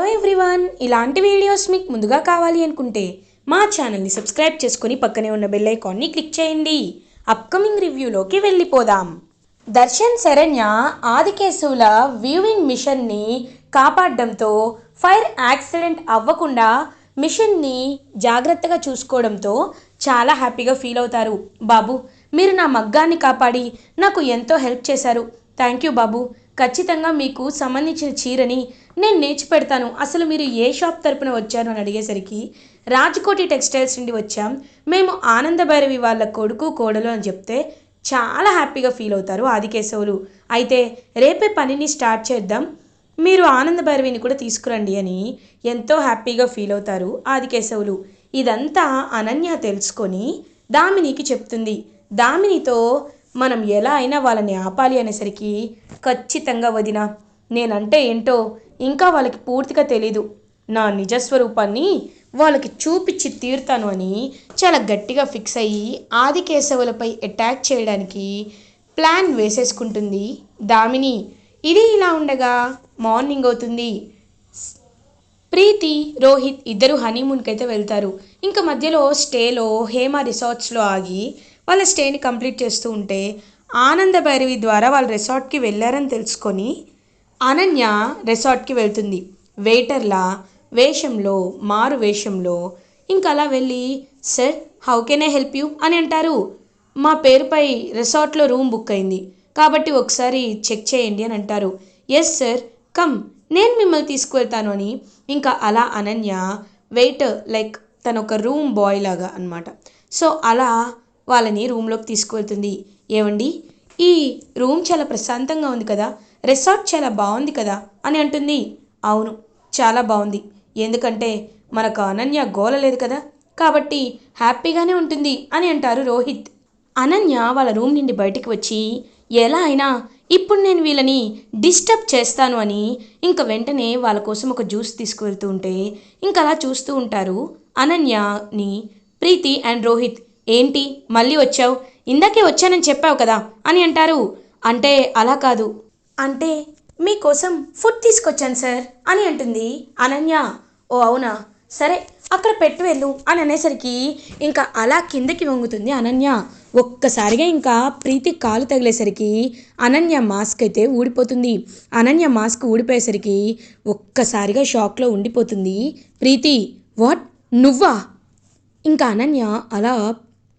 Hello everyone, ఇలాంటి videos మీకు ముందుగా కావాలి అనుకుంటే మా ఛానల్ని సబ్స్క్రైబ్ చేసుకొని పక్కనే ఉన్న బెల్ ఐకాన్ని క్లిక్ చేయండి. అప్కమింగ్ రివ్యూలోకి వెళ్ళిపోదాం. దర్శన్ శరణ్య ఆదికేశవుల వ్యూవింగ్ మిషన్ని కాపాడడంతో ఫైర్ యాక్సిడెంట్ అవ్వకుండా మిషన్ని జాగ్రత్తగా చూసుకోవడంతో చాలా హ్యాపీగా ఫీల్ అవుతారు. బాబు, మీరు నా మగ్గాన్ని కాపాడి నాకు ఎంతో హెల్ప్ చేశారు. థ్యాంక్ యూ బాబు. ఖచ్చితంగా మీకు సంబంధించిన చీరని నేను నేర్చి పెడతాను. అసలు మీరు ఏ షాప్ తరపున వచ్చారు అని అడిగేసరికి రాజ్కోటి టెక్స్టైల్స్ నుండి వచ్చాం, మేము ఆనందభైరవి వాళ్ళ కొడుకు కోడలు అని చెప్తే చాలా హ్యాపీగా ఫీల్ అవుతారు ఆదికేశవులు. అయితే రేపే పనిని స్టార్ట్ చేద్దాం, మీరు ఆనందభైరవిని కూడా తీసుకురండి అని ఎంతో హ్యాపీగా ఫీల్ అవుతారు ఆదికేశవులు. ఇదంతా అనన్య తెలుసుకొని దామినికి చెప్తుంది. దామినితో మనం ఎలా అయినా వాళ్ళని ఆపాలి అనేసరికి ఖచ్చితంగా వదిన, నేనంటే ఏంటో ఇంకా వాళ్ళకి పూర్తిగా తెలీదు, నా నిజస్వరూపాన్ని వాళ్ళకి చూపించి తీరుతాను అని చాలా గట్టిగా ఫిక్స్ అయ్యి ఆదికేశవులపై అటాక్ చేయడానికి ప్లాన్ వేసేసుకుంటుంది దామిని. ఇది ఇలా ఉండగా మార్నింగ్ అవుతుంది. ప్రీతి, రోహిత్ ఇద్దరు హనీమూన్కి అయితే వెళ్తారు. ఇంకా మధ్యలో స్టేలో హేమ రిసార్ట్స్లో ఆగి వాళ్ళ స్టేని కంప్లీట్ చేస్తూ ఉంటే ఆనందభైరవి ద్వారా వాళ్ళ రిసార్ట్కి వెళ్ళారని తెలుసుకొని అనన్య రిసార్ట్కి వెళ్తుంది. వెయిటర్లా వేషంలో, మారు వేషంలో. ఇంకా అలా వెళ్ళి, sir how can I help you అని అంటారు. మా పేరుపై రిసార్ట్లో రూమ్ బుక్ అయింది కాబట్టి ఒకసారి చెక్ చేయండి అని అంటారు. ఎస్ సార్, కమ్, నేను మిమ్మల్ని తీసుకువెళ్తాను అని ఇంకా అలా అనన్య వెయిటర్ లైక్ తను ఒక రూమ్ బాయ్ లాగా అనమాట. సో అలా వాళ్ళని రూమ్లోకి తీసుకువెళ్తుంది. ఏమండి, ఈ రూమ్ చాలా ప్రశాంతంగా ఉంది కదా, రిసార్ట్ చాలా బాగుంది కదా అని అంటుంది. అవును, చాలా బాగుంది, ఎందుకంటే మనకు అనన్య గోల లేదు కదా, కాబట్టి హ్యాపీగానే ఉంటుంది అని అంటారు రోహిత్. అనన్య వాళ్ళ రూమ్ నుండి బయటికి వచ్చి ఎలా అయినా ఇప్పుడు నేను వీళ్ళని డిస్టర్బ్ చేస్తాను అని ఇంకా వెంటనే వాళ్ళ కోసం ఒక జ్యూస్ తీసుకువెళ్తూ ఉంటే ఇంకా అలా చూస్తూ ఉంటారు అనన్యని ప్రీతి అండ్ రోహిత్. ఏంటి మళ్ళీ వచ్చావు, ఇందాకే వచ్చానని చెప్పావు కదా అని అంటారు. అంటే అలా కాదు, అంటే మీకోసం ఫుడ్ తీసుకొచ్చాను సార్ అని అంటుంది అనన్య. ఓ అవునా, సరే అక్కడ పెట్టు వెళ్ళు అని అనేసరికి ఇంకా అలా కిందకి వంగుతుంది అనన్య. ఒక్కసారిగా ఇంకా ప్రీతి కాలు తగిలేసరికి అనన్య మాస్క్ అయితే ఊడిపోతుంది. అనన్య మాస్క్ ఊడిపోయేసరికి ఒక్కసారిగా షాక్లో ఉండిపోతుంది ప్రీతి. వాట్, నువ్వా? ఇంకా అనన్య అలా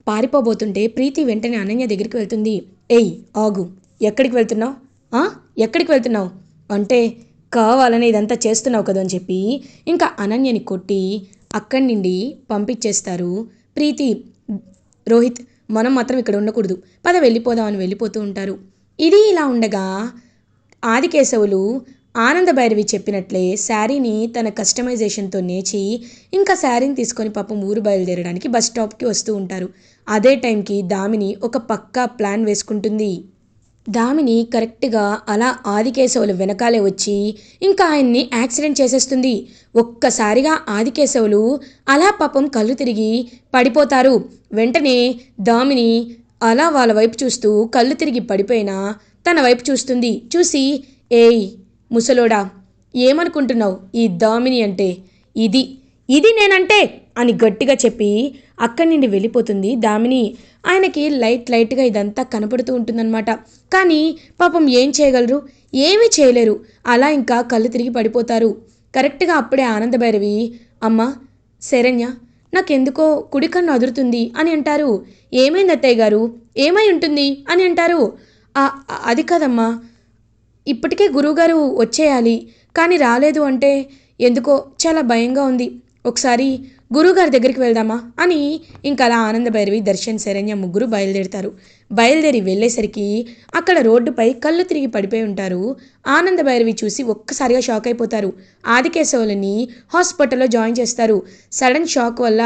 పారిపోబోతుంటే ప్రీతి వెంటనే అనన్య దగ్గరికి వెళ్తుంది. ఏయ్ ఆగు, ఎక్కడికి వెళ్తున్నావు? ఎక్కడికి వెళ్తున్నావు అంటే కావాలని ఇదంతా చేస్తున్నావు కదా అని చెప్పి ఇంకా అనన్యని కొట్టి అక్కడి నుండి పంపించేస్తారు ప్రీతి. రోహిత్, మనం మాత్రం ఇక్కడ ఉండకూడదు, పద వెళ్ళిపోదాం అని వెళ్ళిపోతూ ఉంటారు. ఇది ఇలా ఉండగా ఆదికేశవులు ఆనందభైరవి చెప్పినట్లే శారీని తన కస్టమైజేషన్తో నేచి ఇంకా శారీని తీసుకొని పాపం ఊరు బయలుదేరడానికి బస్ స్టాప్కి వస్తూ ఉంటారు. అదే టైంకి దామిని ఒక పక్కా ప్లాన్ వేసుకుంటుంది. దామిని కరెక్ట్గా అలా ఆదికేశవుల వెనకాలే వచ్చి ఇంకా ఆయన్ని యాక్సిడెంట్ చేసేస్తుంది. ఒక్కసారిగా ఆదికేశవులు అలా పాపం కళ్ళు తిరిగి పడిపోతారు. వెంటనే దామిని అలా వాళ్ళ వైపు చూస్తూ కళ్ళు తిరిగి పడిపోయినా తన వైపు చూస్తుంది. చూసి, ఏయ్ ముసలోడా, ఏమనుకుంటున్నావు ఈ దామిని అంటే? ఇది ఇది నేనంటే అని గట్టిగా చెప్పి అక్కడి నుండి వెళ్ళిపోతుంది దామిని. ఆయనకి లైట్గా ఇదంతా కనపడుతూ ఉంటుందన్నమాట. కానీ పాపం ఏం చేయగలరు, ఏమీ చేయలేరు. అలా ఇంకా కళ్ళు తిరిగి పడిపోతారు. కరెక్ట్గా అప్పుడే ఆనందభైరవి, అమ్మ శరణ్య, నాకెందుకో కుడి కన్ను అదురుతుంది అని అంటారు. ఏమైంది అత్తయ్య గారు, ఏమై ఉంటుంది అని అంటారు. అది కాదమ్మా, ఇప్పటికే గురువుగారు వచ్చేయాలి కానీ రాలేదు అంటే ఎందుకో చాలా భయంగా ఉంది, ఒకసారి గురువుగారి దగ్గరికి వెళ్దామా అని ఇంకా అలా ఆనందభైరవి, దర్శన్, శరణ్య ముగ్గురు బయలుదేరుతారు. బయలుదేరి వెళ్ళేసరికి అక్కడ రోడ్డుపై కళ్ళు తిరిగి పడిపోయి ఉంటారు. ఆనందభైరవి చూసి ఒక్కసారిగా షాక్ అయిపోతారు. ఆదికేశవులని హాస్పిటల్లో జాయిన్ చేస్తారు. సడన్ షాక్ వల్ల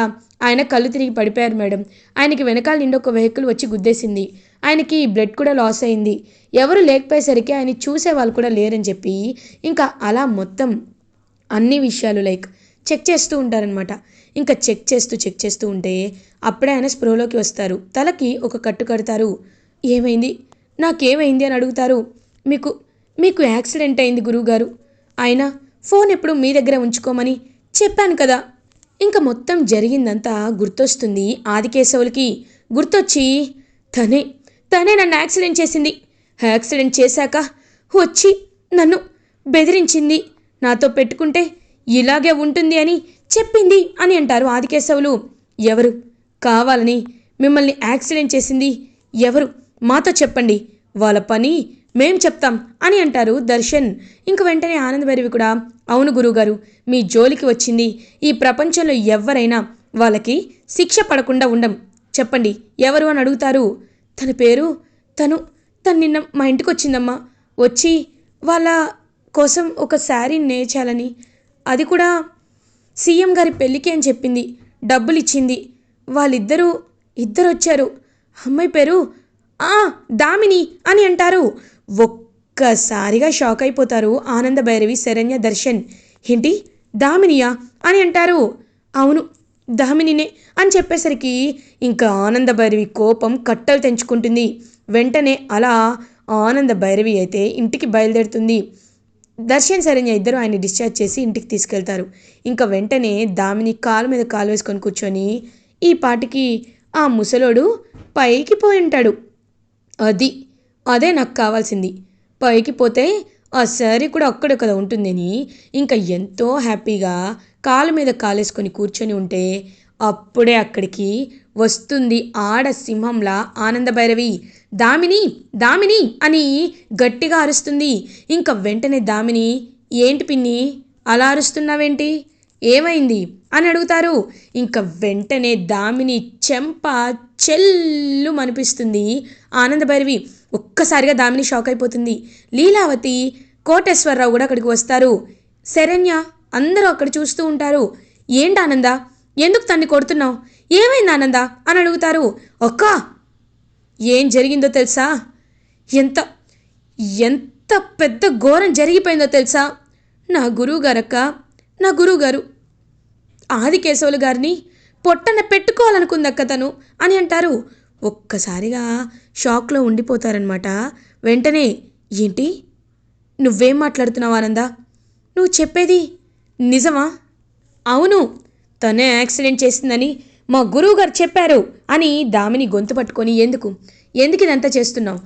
ఆయన కళ్ళు తిరిగి పడిపోయారు మేడం, ఆయనకి వెనకాల నుండి ఒక వెహికల్ వచ్చి గుద్దేసింది, ఆయనకి బ్లడ్ కూడా లాస్ అయింది, ఎవరు లేకపోయేసరికి ఆయన చూసే వాళ్ళు కూడా లేరని చెప్పి ఇంకా అలా మొత్తం అన్ని విషయాలు లైక్ చెక్ చేస్తూ ఉంటారనమాట. ఇంకా చెక్ చేస్తూ ఉంటే అప్పుడే ఆయన స్పృహలోకి వస్తారు. తలకి ఒక కట్టు కడతారు. ఏమైంది, నాకేమైంది అని అడుగుతారు. మీకు మీకు యాక్సిడెంట్ అయింది గురువుగారు, అయినా ఫోన్ ఎప్పుడు మీ దగ్గర ఉంచుకోమని చెప్పాను కదా. ఇంకా మొత్తం జరిగిందంతా గుర్తొస్తుంది ఆదికేశవులకి. గుర్తొచ్చి తనే తనే నన్ను యాక్సిడెంట్ చేసింది. యాక్సిడెంట్ చేశాక వచ్చి నన్ను బెదిరించింది. నాతో పెట్టుకుంటే ఇలాగే ఉంటుంది అని చెప్పింది అని అంటారు ఆదికేశవులు. ఎవరు కావాలని మిమ్మల్ని యాక్సిడెంట్ చేసింది? ఎవరు? మాతో చెప్పండి, వాళ్ళ పని మేం చెప్తాం అని అంటారు దర్శన్. ఇంక వెంటనే ఆనందభైరవి కూడా, అవును గురువుగారు, మీ జోలికి వచ్చింది ఈ ప్రపంచంలో ఎవరైనా వాళ్ళకి శిక్ష పడకుండా ఉండం. చెప్పండి ఎవరు అని అడుగుతారు. తన పేరు తను తను నిన్న మా ఇంటికి వచ్చిందమ్మా. వచ్చి వాళ్ళ కోసం ఒక శారీ నేర్చాలని, అది కూడా సీఎం గారి పెళ్ళికి అని చెప్పింది. డబ్బులు ఇచ్చింది. వాళ్ళిద్దరూ వచ్చారు. అమ్మాయి పేరు దామిని అని అంటారు. ఒక్కసారిగా షాక్ అయిపోతారు ఆనందభైరవి, శరణ్య, దర్శన్. ఏంటి దామినియా అని అంటారు. అవును దామినినే అని చెప్పేసరికి ఇంకా ఆనందభైరవి కోపం కట్టలు తెంచుకుంటుంది. వెంటనే అలా ఆనందభైరవి అయితే ఇంటికి బయలుదేరుతుంది. దర్శన్, శరణ్య ఇద్దరు ఆయన్ని డిశ్చార్జ్ చేసి ఇంటికి తీసుకెళ్తారు. ఇంకా వెంటనే దామిని కాలు మీద కాలు వేసుకొని కూర్చొని, ఈ పాటికి ఆ ముసలోడు పైకి పోయి ఉంటాడు. అదే నాకు కావాల్సింది. పైకి పోతే ఆ శారీ కూడా అక్కడే కదా ఉంటుందని ఇంకా ఎంతో హ్యాపీగా కాలు మీద కాలేసుకొని కూర్చొని ఉంటే, అప్పుడే అక్కడికి వస్తుంది ఆడ సింహంలా ఆనందభైరవి. దామిని దామిని అని గట్టిగా అరుస్తుంది. ఇంకా వెంటనే దామిని, ఏంటి పిన్ని అలా అరుస్తున్నావేంటి, ఏమైంది అని అడుగుతారు. ఇంకా వెంటనే దామిని చెంప చెల్లు మనిపిస్తుంది ఆనందభైరవి. ఒక్కసారిగా దామిని షాక్ అయిపోతుంది. లీలావతి, కోటేశ్వరరావు కూడా అక్కడికి వస్తారు. శరణ్య అందరూ అక్కడ చూస్తూ ఉంటారు. ఏంటి ఆనంద, ఎందుకు తన్ని కొడుతున్నావు, ఏమైంది ఆనంద అని అడుగుతారు. అక్క ఏం జరిగిందో తెలుసా, ఎంత ఎంత పెద్ద ఘోరం జరిగిపోయిందో తెలుసా. నా గురువుగారక్క, నా గురువుగారు ఆదికేశవులు గారిని పొట్టన పెట్టుకోవాలనుకుందక్క తను అని అంటారు. ఒక్కసారిగా షాక్లో ఉండిపోతారనమాట. వెంటనే, ఏంటి నువ్వేం మాట్లాడుతున్నావు ఆనంద, నువ్వు చెప్పేది నిజమా? అవును, తనే యాక్సిడెంట్ చేసిందని మా గురువుగారు చెప్పారు అని దామిని గొంతు పట్టుకొని, ఎందుకు ఇదంతా చేస్తున్నావు,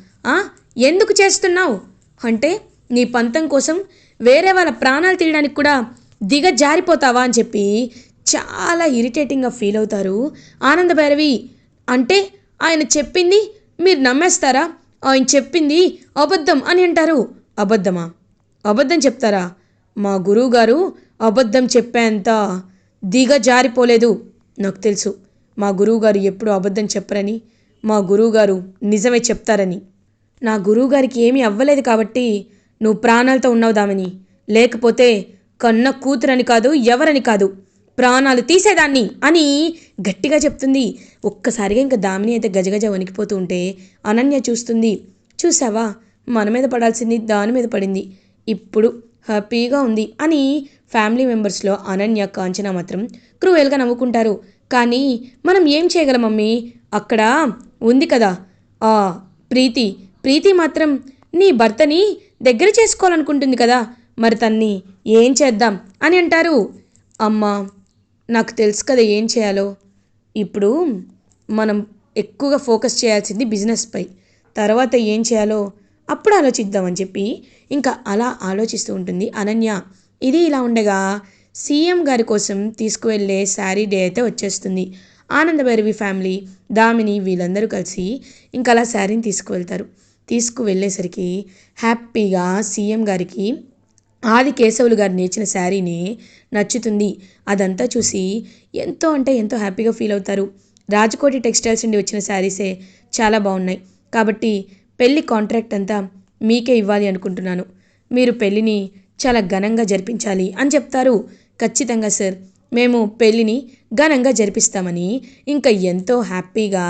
ఎందుకు చేస్తున్నావు అంటే, నీ పంతం కోసం వేరే వాళ్ళ ప్రాణాలు తీయడానికి కూడా దిగజారిపోతావా అని చెప్పి చాలా ఇరిటేటింగ్గా ఫీల్ అవుతారు ఆనందభైరవి. అంటే ఆయన చెప్పింది మీరు నమ్మేస్తారా, ఆయన చెప్పింది అబద్ధం అని అంటారు. అబద్ధమా? అబద్ధం చెప్తారా? మా గురువుగారు అబద్ధం చెప్పేంత దిగజారిపోలేదు. నాకు తెలుసు మా గురువుగారు ఎప్పుడు అబద్ధం చెప్పరని, మా గురువుగారు నిజమే చెప్తారని. నా గురువుగారికి ఏమీ అవ్వలేదు కాబట్టి నువ్వు ప్రాణాలతో ఉన్నావు దామిని. లేకపోతే కన్న కూతురని కాదు, ఎవరని కాదు, ప్రాణాలు తీసేదాన్ని అని గట్టిగా చెప్తుంది. ఒక్కసారిగా ఇంకా దామిని అయితే గజగజ వణికిపోతూ ఉంటే అనన్య చూస్తుంది. చూసావా, మన మీద పడాల్సింది దాని మీద పడింది, ఇప్పుడు హ్యాపీగా ఉంది అని ఫ్యామిలీ మెంబర్స్లో అనన్య, కాంచన మాత్రం క్రూయల్గా నవ్వుకుంటారు. కానీ మనం ఏం చేయగలం మమ్మీ, అక్కడ ఉంది కదా ఆ ప్రీతి మాత్రం నీ భర్తని దగ్గర చేసుకోవాలనుకుంటుంది కదా, మరి తన్ని ఏం చేద్దాం అని అంటారు. అమ్మా నాకు తెలుసు కదా ఏం చేయాలో. ఇప్పుడు మనం ఎక్కువగా ఫోకస్ చేయాల్సింది బిజినెస్పై, తర్వాత ఏం చేయాలో అప్పుడు ఆలోచిద్దామని చెప్పి ఇంకా అలా ఆలోచిస్తూ ఉంటుంది అనన్య. ఇది ఇలా ఉండగా సీఎం గారి కోసం తీసుకువెళ్ళే శారీ డే అయితే వచ్చేస్తుంది. ఆనందభైరవి ఫ్యామిలీ, దామిని వీళ్ళందరూ కలిసి ఇంకా అలా శారీని తీసుకువెళ్ళేసరికి హ్యాపీగా సీఎం గారికి ఆదికేశవులు గారు నేర్చిన శారీని నచ్చుతుంది. అదంతా చూసి ఎంతో అంటే ఎంతో హ్యాపీగా ఫీల్ అవుతారు. రాజకోటి టెక్స్టైల్స్ నుండి వచ్చిన శారీసే చాలా బాగున్నాయి కాబట్టి పెళ్లి కాంట్రాక్ట్ అంతా మీకే ఇవ్వాలి అనుకుంటున్నాను, మీరు పెళ్ళిని చాలా ఘనంగా జరిపించాలి అని చెప్తారు. ఖచ్చితంగా సార్, మేము పెళ్ళిని ఘనంగా జరిపిస్తామని ఇంకా ఎంతో హ్యాపీగా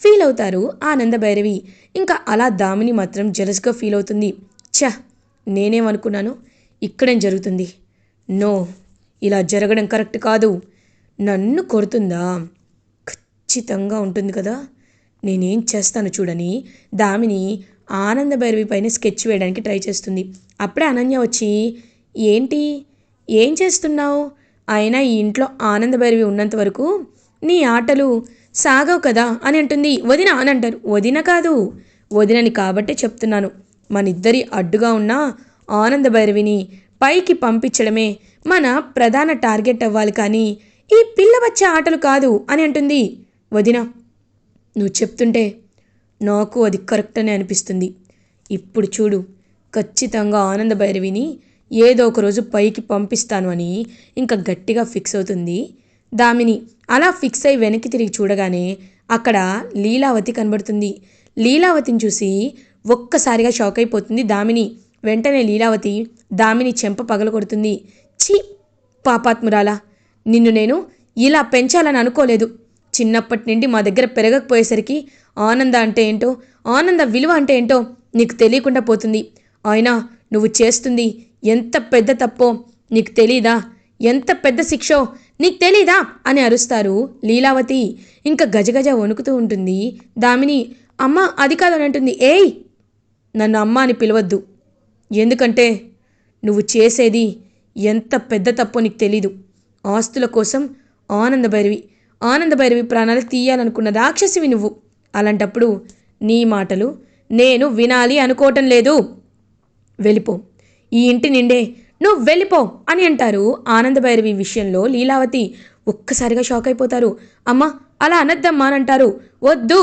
ఫీల్ అవుతారు ఆనందభైరవి. ఇంకా అలా దామిని మాత్రం జెలస్గా ఫీల్ అవుతుంది. నేనేమనుకున్నాను, ఇక్కడేం జరుగుతుంది, నో ఇలా జరగడం కరెక్ట్ కాదు, నన్ను కొడుతుందా, ఖచ్చితంగా ఉంటుంది కదా, నేనేం చేస్తాను చూడని దామిని ఆనందభైరవి పైన స్కెచ్ వేయడానికి ట్రై చేస్తుంది. అప్పుడే అనన్య వచ్చి, ఏంటి ఏం చేస్తున్నావు? అయినా ఈ ఇంట్లో ఆనందభైరవి ఉన్నంత వరకు నీ ఆటలు సాగవు కదా అని అంటుంది. వదిన అని అంటారు. వదిన కాదు, వదినని కాబట్టే చెప్తున్నాను. మనిద్దరి అడ్డుగా ఉన్న ఆనందభైరవిని పైకి పంపించడమే మన ప్రధాన టార్గెట్ అవ్వాలి, కానీ ఈ పిల్ల వచ్చే ఆటలు కాదు అని అంటుంది. వదిన, నువ్వు చెప్తుంటే నాకు అది కరెక్ట్ అని అనిపిస్తుంది. ఇప్పుడు చూడు, ఖచ్చితంగా ఆనందభైరవిని ఏదో ఒక రోజు పైకి పంపిస్తాను అని ఇంకా గట్టిగా ఫిక్స్ అవుతుంది దామిని. అలా ఫిక్స్ అయి వెనక్కి తిరిగి చూడగానే అక్కడ లీలావతి కనబడుతుంది. లీలావతిని చూసి ఒక్కసారిగా షాక్ అయిపోతుంది దామిని. వెంటనే లీలావతి దామిని చెంప పగలగొడుతుంది. ఛీ పాపాత్మురాలా, నిన్ను నేను ఇలా పెంచాలని అనుకోలేదు. చిన్నప్పటి నుండి మా దగ్గర పెరగకపోయేసరికి ఆనంద అంటే ఏంటో, ఆనంద విలువ అంటే ఏంటో నీకు తెలియకుండా పోతుంది. అయినా నువ్వు చేస్తుంది ఎంత పెద్ద తప్పో నీకు తెలీదా? ఎంత పెద్ద శిక్షో నీకు తెలీదా అని అరుస్తారు లీలావతి. ఇంకా గజగజ వణుకుతూ ఉంటుంది దామిని. అమ్మ అది కాదని అంటుంది. ఏయ్, నన్ను అమ్మ అని పిలవద్దు. ఎందుకంటే నువ్వు చేసేది ఎంత పెద్ద తప్పో నీకు తెలీదు. ఆస్తుల కోసం ఆనందభైరవి ప్రాణాలు తీయాలనుకున్న రాక్షసివి నువ్వు. అలాంటప్పుడు నీ మాటలు నేను వినాలి అనుకోవటం లేదు. వెళ్ళిపో, ఈ ఇంటి నిండే నువ్వు వెళ్ళిపో అని అంటారు ఆనందభైరవి విషయంలో లీలావతి. ఒక్కసారిగా షాక్ అయిపోతారు. అమ్మ అలా అనద్దమ్మా అని అంటారు. వద్దు,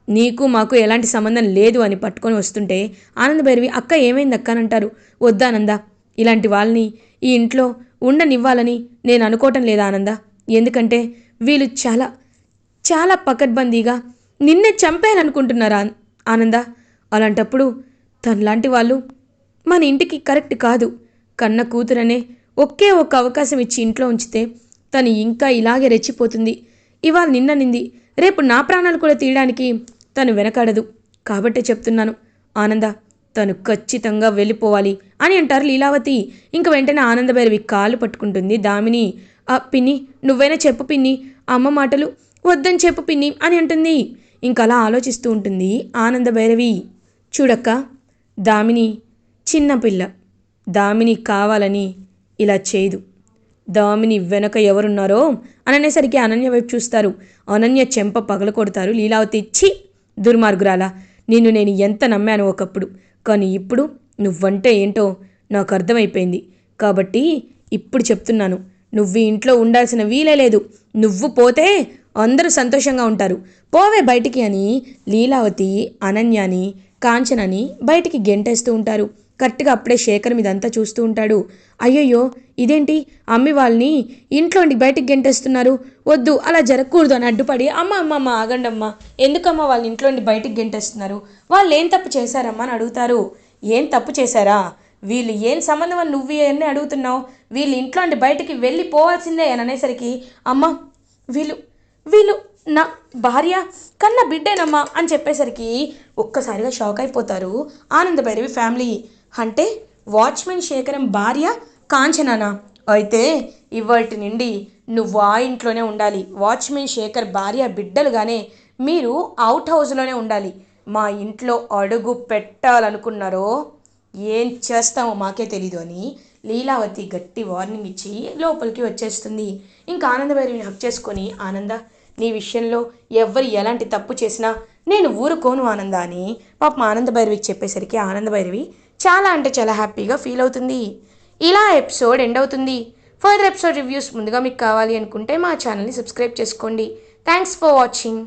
నీకు మాకు ఎలాంటి సంబంధం లేదు అని పట్టుకొని వస్తుంటే ఆనందభైరవి అక్క ఏమైంది అక్క అని అంటారు. వద్దానందా, ఇలాంటి వాళ్ళని ఈ ఇంట్లో ఉండనివ్వాలని నేను అనుకోవటం లేదా ఆనంద. ఎందుకంటే వీళ్ళు చాలా చాలా పకడ్బందీగా నిన్నే చంపేయాలనుకుంటున్నారా ఆనంద. అలాంటప్పుడు తనలాంటి వాళ్ళు మన ఇంటికి కరెక్ట్ కాదు. కన్న కూతురనే ఒకే ఒక్క అవకాశం ఇచ్చి ఇంట్లో ఉంచితే తను ఇంకా ఇలాగే రెచ్చిపోతుంది. ఇవాళ నిన్ననింది, రేపు నా ప్రాణాలు కూడా తీయడానికి తను వెనకాడదు. కాబట్టే చెప్తున్నాను ఆనంద, తను ఖచ్చితంగా వెళ్ళిపోవాలి అని అంటారు లీలావతి. ఇంక వెంటనే ఆనందభైరవి కాళ్ళు పట్టుకుంటుంది దామిని. పిన్ని, నువ్వైనా చెప్పు పిన్ని, అమ్మ మాటలు వద్దని చెప్పు పిన్ని అని అంటుంది. ఇంకలా ఆలోచిస్తూ ఉంటుంది ఆనందభైరవి. చూడక్క, దామిని చిన్నపిల్ల. దామిని కావాలని ఇలా చేయదు. దామిని వెనక ఎవరున్నారో అని అనేసరికి అనన్య వైపు చూస్తారు. అనన్య చెంప పగలకొడతారు లీలావతి. ఛీ దుర్మార్గురాలా, నిన్ను నేను ఎంత నమ్మాను ఒకప్పుడు, కానీ ఇప్పుడు నువ్వంటే ఏంటో నాకు అర్థమైపోయింది. కాబట్టి ఇప్పుడు చెప్తున్నాను, నువ్వు ఈ ఇంట్లో ఉండాల్సిన వీలే లేదు. నువ్వు పోతే అందరూ సంతోషంగా ఉంటారు. పోవే బయటికి అని లీలావతి అనన్యని కాంచనని బయటికి గెంటేస్తూ ఉంటారు. కరెక్ట్గా అప్పుడే శేఖర్ మీదంతా చూస్తూ ఉంటాడు. అయ్యయ్యో, ఇదేంటి అమ్మి వాళ్ళని ఇంట్లోండి బయటికి గెంటేస్తున్నారు, వద్దు అలా జరగకూడదు అని అడ్డుపడి, అమ్మ ఆగండమ్మా, ఎందుకమ్మా వాళ్ళని ఇంట్లోండి బయటికి గెంటేస్తున్నారు? వాళ్ళు ఏం తప్పు చేశారమ్మా అని అడుగుతారు. ఏం తప్పు చేశారా? వీళ్ళు ఏం సంబంధం అని నువ్వు ఎన్ని అడుగుతున్నావు? వీళ్ళు ఇంట్లోండి బయటికి వెళ్ళిపోవాల్సిందే అని అనేసరికి, అమ్మ వీళ్ళు నా భార్య కన్న బిడ్డేనమ్మా అని చెప్పేసరికి ఒక్కసారిగా షాక్ అయిపోతారు ఆనందభైరవి ఫ్యామిలీ. అంటే వాచ్మెన్ శేఖరం భార్య కాంచనానా? అయితే ఇవాటి నుండి నువ్వు ఆ ఇంట్లోనే ఉండాలి. వాచ్మెన్ శేఖర్ భార్య బిడ్డలుగానే మీరు అవుట్ హౌస్లోనే ఉండాలి. మా ఇంట్లో అడుగు పెట్టాలనుకున్నారో ఏం చేస్తామో మాకే తెలీదు అని లీలావతి గట్టి వార్నింగ్ ఇచ్చి లోపలికి వచ్చేస్తుంది. ఇంకా ఆనందభైరవిని హక్ చేసుకొని, ఆనంద, నీ విషయంలో ఎవ్వరు ఎలాంటి తప్పు చేసినా నేను ఊరుకోను ఆనంద అని పాపం ఆనందభైరవికి చెప్పేసరికి ఆనందభైరవి చాలా అంటే చాలా హ్యాపీగా ఫీల్ అవుతుంది. ఇలా ఎపిసోడ్ ఎండ్ అవుతుంది. ఫర్దర్ ఎపిసోడ్ రివ్యూస్ ముందుగా మీకు కావాలి అనుకుంటే మా ఛానల్ని సబ్స్క్రైబ్ చేసుకోండి. Thanks for watching.